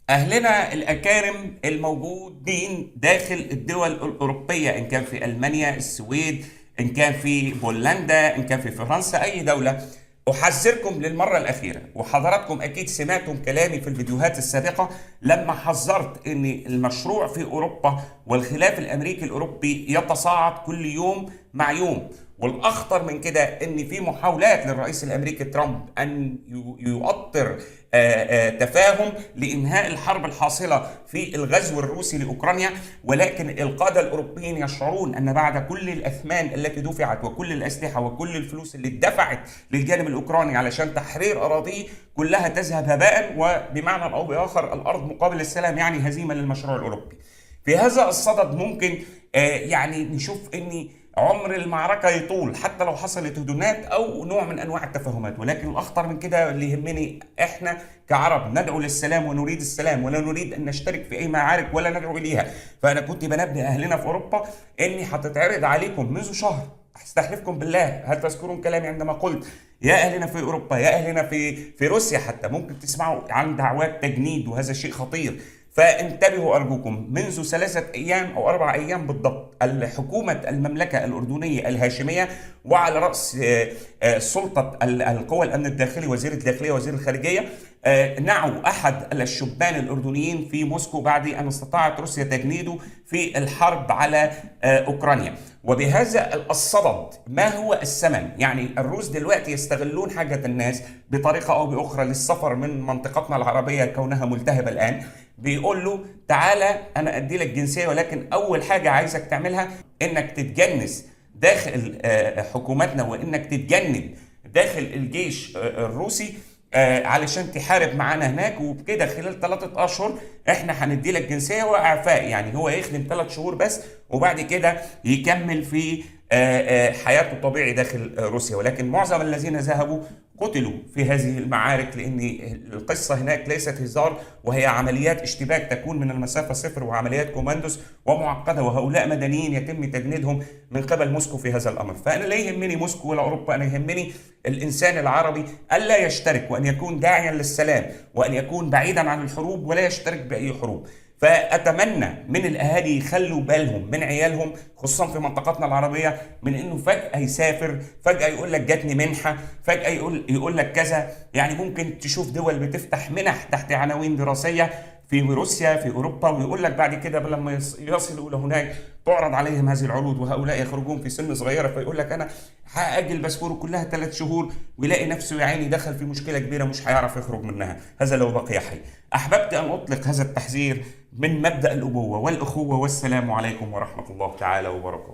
أهلنا الأكارم الموجودين داخل الدول الأوروبية، إن كان في ألمانيا، السويد، إن كان في بولندا، إن كان في فرنسا، أي دولة. أحذركم للمرة الأخيرة، وحضراتكم أكيد سمعتم كلامي في الفيديوهات السابقة لما حذرت أن المشروع في أوروبا والخلاف الأمريكي الأوروبي يتصاعد كل يوم مع يوم. والأخطر من كده أن في محاولات للرئيس الأمريكي ترامب أن يؤطر تفاهم لإنهاء الحرب الحاصلة في الغزو الروسي لأوكرانيا، ولكن القادة الأوروبيين يشعرون أن بعد كل الأثمان التي دفعت وكل الأسلحة وكل الفلوس اللي اتدفعت للجانب الأوكراني علشان تحرير أراضيه كلها تذهب هباء، وبمعنى أو بآخر الأرض مقابل السلام، يعني هزيمة للمشروع الأوروبي. في هذا الصدد ممكن يعني نشوف أن عمر المعركة يطول حتى لو حصلت هدنات أو نوع من أنواع التفاهمات، ولكن الأخطر من كده اللي يهمني إحنا كعرب ندعو للسلام ونريد السلام ولا نريد أن نشترك في أي معارك ولا ندعو إليها. فأنا كنت بنبه أهلنا في أوروبا إني هتتعرض عليكم منذ شهر، استحلفكم بالله هل تذكرون كلامي عندما قلت يا اهلنا في اوروبا، يا اهلنا في روسيا، حتى ممكن تسمعوا عن دعوات تجنيد، وهذا شيء خطير. فانتبهوا أرجوكم. منذ 3 أيام أو 4 أيام بالضبط، حكومة المملكة الأردنية الهاشمية وعلى رأس سلطة القوى الأمن الداخلي، وزير الداخلية وزير الخارجية، نعوا أحد الشبان الأردنيين في موسكو بعد أن استطاعت روسيا تجنيده في الحرب على أوكرانيا. وبهذا الصدد ما هو الثمن؟ يعني الروس دلوقتي يستغلون حاجة الناس بطريقة أو بأخرى للسفر من منطقتنا العربية كونها ملتهبة الآن. بيقول له تعالى أنا أدي لك جنسية، ولكن أول حاجة عايزك تعملها إنك تتجنس داخل حكومتنا، وإنك تتجند داخل الجيش الروسي علشان تحارب معانا هناك، وبكده خلال 3 أشهر احنا هندي لك جنسيه واعفاء. يعني هو يخدم 3 شهور بس، وبعد كده يكمل في حياته طبيعي داخل روسيا. ولكن معظم الذين ذهبوا قتلوا في هذه المعارك، لأن القصة هناك ليست هزار، وهي عمليات اشتباك تكون من المسافة صفر، وعمليات كوماندوس ومعقدة، وهؤلاء مدنيين يتم تجنيدهم من قبل موسكو في هذا الأمر. فأنا لا يهمني موسكو ولا أوروبا، أنا يهمني الإنسان العربي ألا يشترك، وأن يكون داعيا للسلام، وأن يكون بعيدا عن الحروب ولا يشترك بأي حروب. فأتمنى من الأهالي يخلوا بالهم من عيالهم، خصوصا في منطقتنا العربية، من إنه فجأة يسافر، فجأة يقول لك جاتني منحة، فجأة يقول لك كذا. يعني ممكن تشوف دول بتفتح منح تحت عناوين دراسية في روسيا في أوروبا، ويقول لك بعد كده لما يصلوا إلى هناك تعرض عليهم هذه العروض، وهؤلاء يخرجون في سن صغيرة، فيقول لك أنا هأجل باسبوره كلها 3 شهور، ويلاقي نفسه يا عيني دخل في مشكلة كبيرة مش هيعرف يخرج منها، هذا لو بقي حي. أحببت أن أطلق هذا التحذير من مبدأ الأبوة والأخوة، والسلام عليكم ورحمة الله تعالى وبركاته.